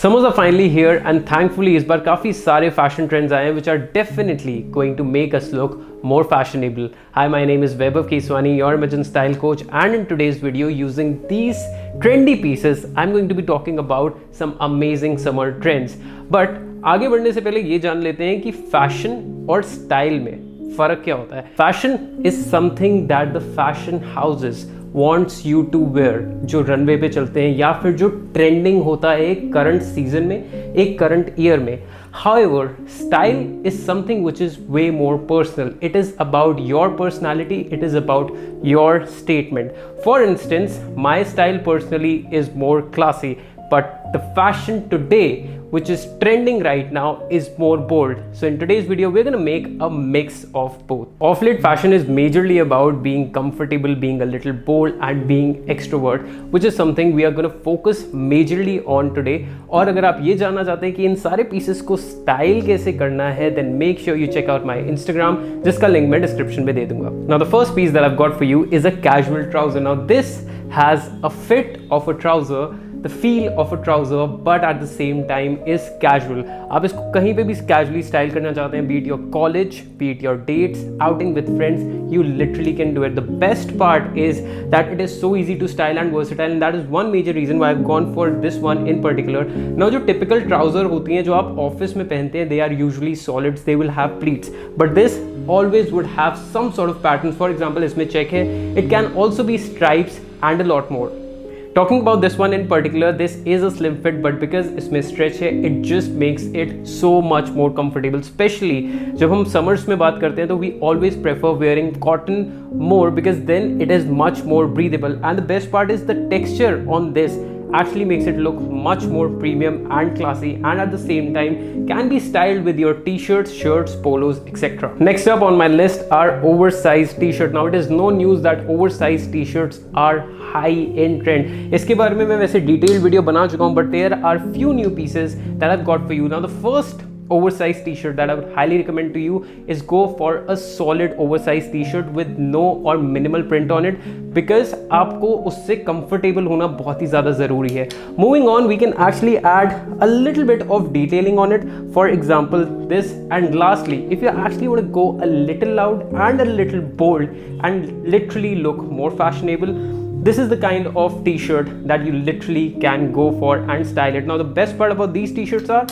Summers are finally here and thankfully इस बार काफ़ी सारे fashion trends आए हैं which are definitely going to make us look more fashionable. Hi, my name is Vaibhav Keswani, your Imagine Style Coach, and in today's video using these trendy pieces I'm going to be talking about some amazing summer trends. But आगे बढ़ने से पहले ये जान लेते हैं कि fashion और style में फ़र्क क्या होता है. Fashion is something that the fashion houses wants you to wear, जो रनवे पे चलते हैं या फिर जो ट्रेंडिंग होता है एक करंट सीजन में, एक करंट ईयर में. However, style is something which is way more personal. It is about your personality, it is about your statement. For instance, my style personally is more classy, but the fashion today which is trending right now is more bold. So in today's video we're gonna make a mix of both. Off late fashion is majorly about being comfortable, being a little bold and being extrovert, which is something we are gonna focus majorly on today. और अगर आप ये जानना चाहते हैं कि इन सारे pieces को style कैसे करना है, then make sure you check out my Instagram, जिसका link मैं description में दे दूंगा. Now the first piece that I've got for you is a casual trouser. Now this has a fit of a trouser, the feel of a trouser, but at the same time is casual. आप इसको कहीं पे भी casually style करना चाहते हैं, be it your college, be it your dates, outing with friends, you literally can do it. The best part is that it is so easy to style and versatile, and that is one major reason why I've gone for this one in particular. Now जो typical trouser होती हैं जो आप office में पहनते हैं, they are usually solids, they will have pleats, but this always would have some sort of patterns. For example, इसमें check है, it can also be stripes and a lot more. Talking about this one in particular, this is a slim fit, but because इसमें stretch है, it just makes it so much more comfortable. Especially जब हम summers में बात करते हैं तो we always prefer wearing cotton more because then it is much more breathable. And the best part is the texture on this actually makes it look much more premium and classy, and at the same time can be styled with your t-shirts, shirts, polos, etc. Next up on my list are oversized t-shirt. Now it is no news that oversized t-shirts are high in trend. इसके बारे में मैं वैसे detailed video बना चुका हूँ, but there are few new pieces that I've got for you. Now the first oversized t-shirt that I would highly recommend to you is go for a solid oversized t-shirt with no or minimal print on it, because आपको उससे comfortable होना बहुत ही ज़्यादा ज़रूरी है. Moving on, we can actually add a little bit of detailing on it. For example, this. And lastly, if you actually want to go a little loud and a little bold and literally look more fashionable, this is the kind of t-shirt that you literally can go for and style it. Now the best part about these t-shirts are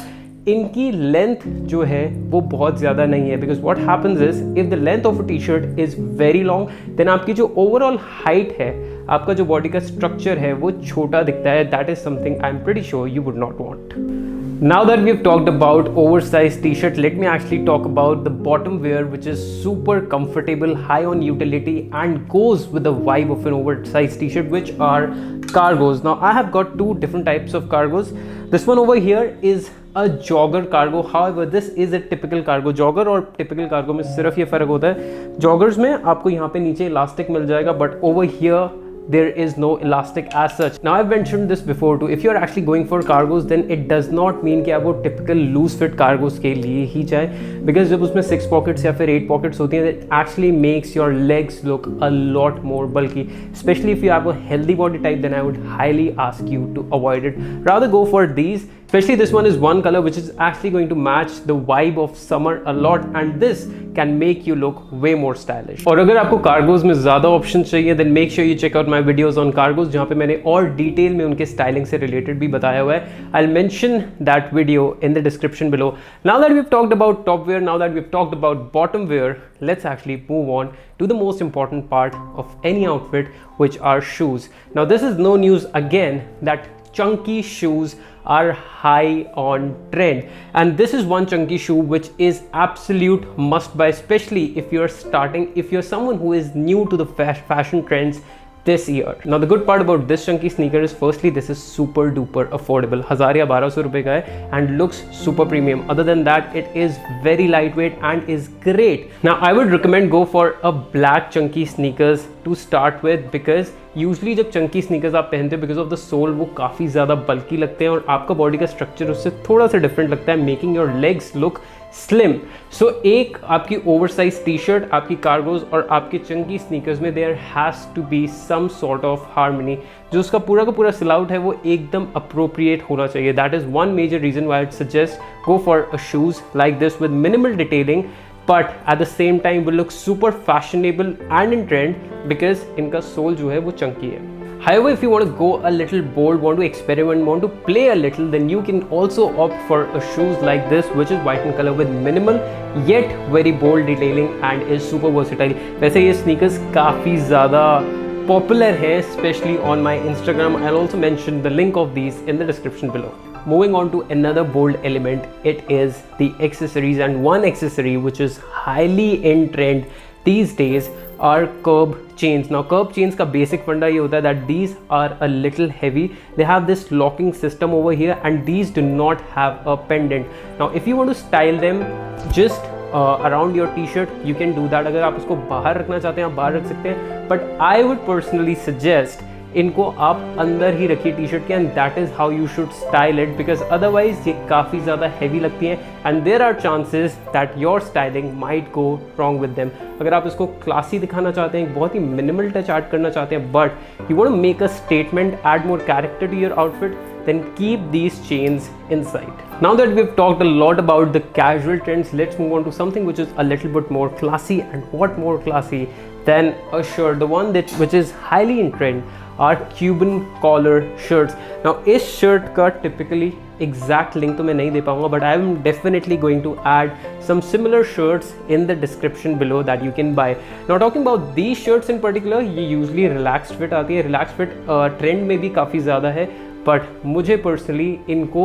इनकी length जो है वो बहुत ज़्यादा नहीं है, because what happens is if the length of a t-shirt is very long, then आपकी जो overall height है, आपका जो बॉडी का स्ट्रक्चर है वो छोटा दिखता है. That is something I'm pretty sure you would not want. Now that we've talked about oversized t-shirt, let me actually talk about the bottom wear, which is super comfortable, high on utility and goes with the vibe of an oversized t-shirt, which are cargos. Now I have got two different types of cargos. This one over here is a jogger cargo. However, this is a typical cargo. Jogger और typical cargo में सिर्फ ये फ़र्क होता है, joggers में आपको यहाँ पे नीचे elastic मिल जाएगा, but over here there is no elastic as such. Now I've mentioned this before too, if you're actually going for cargos, then it does not mean कि आप वो typical loose fit cargos के लिए ही जाए, because जब उसमें 6 pockets या फिर 8 pockets होती हैं, it actually makes your legs look a lot more bulky. Especially if you have a healthy body type, then I would highly ask you to avoid it. Rather go for these. Especially this one is one color which is actually going to match the vibe of summer a lot, and this can make you look way more stylish. और अगर आपको cargos में ज़्यादा options चाहिए, then make sure you check out my videos on cargos, जहाँ पे मैंने और detail में उनके styling से related भी बताया हुआ है. I'll mention that video in the description below. Now that we've talked about top wear, now that we've talked about bottom wear, let's actually move on to the most important part of any outfit, which are shoes. Now this is no news again that chunky shoes are high on trend, and this is one chunky shoe which is absolute must buy, especially if you're someone who is new to the fashion trends this year. Now the good part about this chunky sneaker is firstly this is super duper affordable, 1000 या 1200 रुपए का है, and looks super premium. Other than that, it is very lightweight and is great. Now I would recommend go for a black chunky sneakers to start with, because usually जब Chunky sneakers आप पहनते हो because of the soul वो काफ़ी ज़्यादा बल्कि लगते हैं और आपका बॉडी का स्ट्रक्चर उससे थोड़ा सा डिफरेंट लगता है, making your legs look slim. So एक आपकी ओवरसाइज टी शर्ट, आपकी कार्गोज और आपके चंकी स्नीकर्स में there has to be some sort of harmony. जो उसका पूरा का पूरा सिलाउट है वो एकदम अप्रोप्रिएट होना चाहिए. That is one major reason why it suggest go for a shoes like this with minimal detailing, but at the same time will look super fashionable and in trend because इनका soul जो है वो चंकी है. However, if you want to go a little bold, want to experiment, want to play a little, then you can also opt for a shoes like this, which is white in color with minimal yet very bold detailing and is super versatile. वैसे ये sneakers काफ़ी ज़्यादा popular है, especially on my Instagram. I'll also mention the link of these in the description below. Moving on to another bold element, it is the accessories, and one accessory which is highly in trend these days are curb chains. Now curb chains का basic फंडा ये होता है that these are a little heavy. They have this locking system over here and these do not have a pendant. Now if you want to style them just around your t-shirt, you can do that. अगर आप उसको बाहर रखना चाहते हैं आप बाहर रख सकते हैं, but I would personally suggest इनको आप अंदर ही रखिए टी शर्ट के, and that is how you should style it, because otherwise ये काफ़ी ज़्यादा हैवी लगती हैं and there are chances that your styling might go wrong with them. अगर आप इसको क्लासी दिखाना चाहते हैं, बहुत ही मिनिमल टच ऐड करना चाहते हैं, but you want to make a statement, add more character to your outfit, then keep these chains inside. Now that we've talked a lot about the casual trends, let's move on to something which is a little bit more classy. And what more classy than a shirt? The one which is highly in trend are Cuban collar shirts. Now इस shirt का typically exact link तो मैं नहीं दे पाऊंगा, but I am definitely going to add some similar shirts in the description below that you can buy. Now talking about these shirts in particular, ये usually relaxed fit आती है. Relaxed fit trend में भी काफ़ी ज़्यादा है, but मुझे personally इनको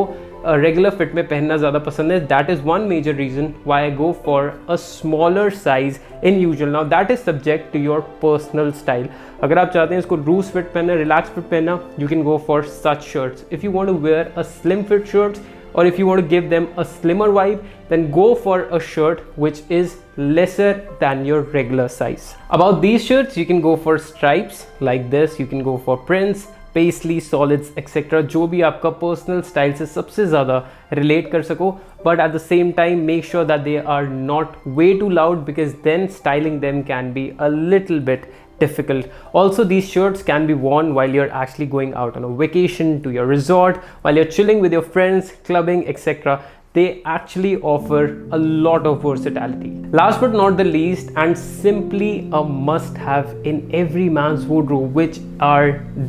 रेगुलर फिट में पहनना ज़्यादा पसंद है. That is one major reason why I go for a smaller size in usual. Now that is subject to your personal style. अगर आप चाहते हैं इसको लूज फिट पहनना, रिलैक्स फिट पहनना, you can go for such shirts. If you want to wear a slim fit shirts, or if you want to give them a slimmer vibe, then go for a shirt which is lesser than your regular size. About these shirts, you can go for stripes like this, you can go for prints, pastels, solids etcetera, जो भी आपका personal style से सबसे ज़्यादा relate कर सको, but at the same time make sure that they are not way too loud, because then styling them can be a little bit difficult. Also, these shirts can be worn while you're actually going out on a vacation, to your resort, while you're chilling with your friends, clubbing, etc. They actually offer a lot of versatility. Last but not the least, and simply a must-have in every man's wardrobe, which are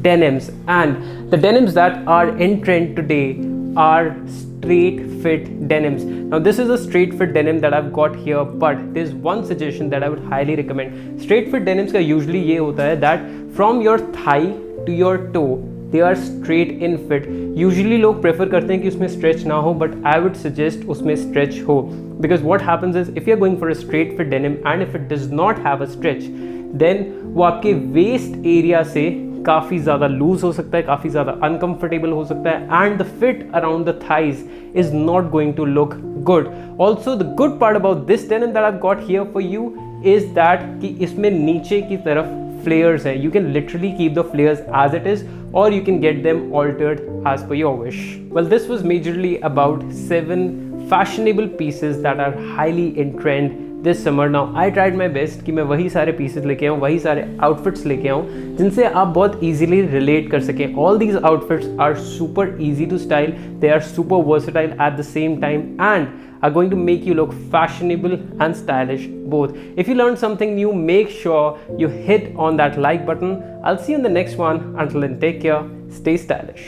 denims. And the denims that are in trend today are straight fit denims. Now this is a straight fit denim that I've got here, but there's one suggestion that I would highly recommend. Straight fit denims का usually ये होता है that from your thigh to your toe they are straight in fit. Usually लोग prefer करते हैं कि उसमें stretch ना हो, but I would suggest उसमें stretch हो, because what happens is if you're going for a straight fit denim and if it does not have a stretch, then वो आपके waist area से काफ़ी ज़्यादा लूज हो सकता है, काफ़ी ज़्यादा अनकंफर्टेबल हो सकता है, and the fit around the thighs is not going to look good. Also the good part about this denim that I have got here for you is that कि इसमें नीचे की तरफ फ्लेयर्स हैं. You can literally keep the flares as it is, और you can get them altered as पर your wish. Well, this was majorly about 7 fashionable pieces that are highly in trend this summer. Now I tried my best कि मैं वही सारे pieces लेके आऊँ, वही सारे outfits लेके आऊँ जिनसे आप बहुत easily relate कर सकें. All these outfits are super easy to style, they are super versatile at the same time and are going to make you look fashionable and stylish both. If you learned something new, make sure you hit on that like button. I'll see you in the next one. Until then, take care, stay stylish.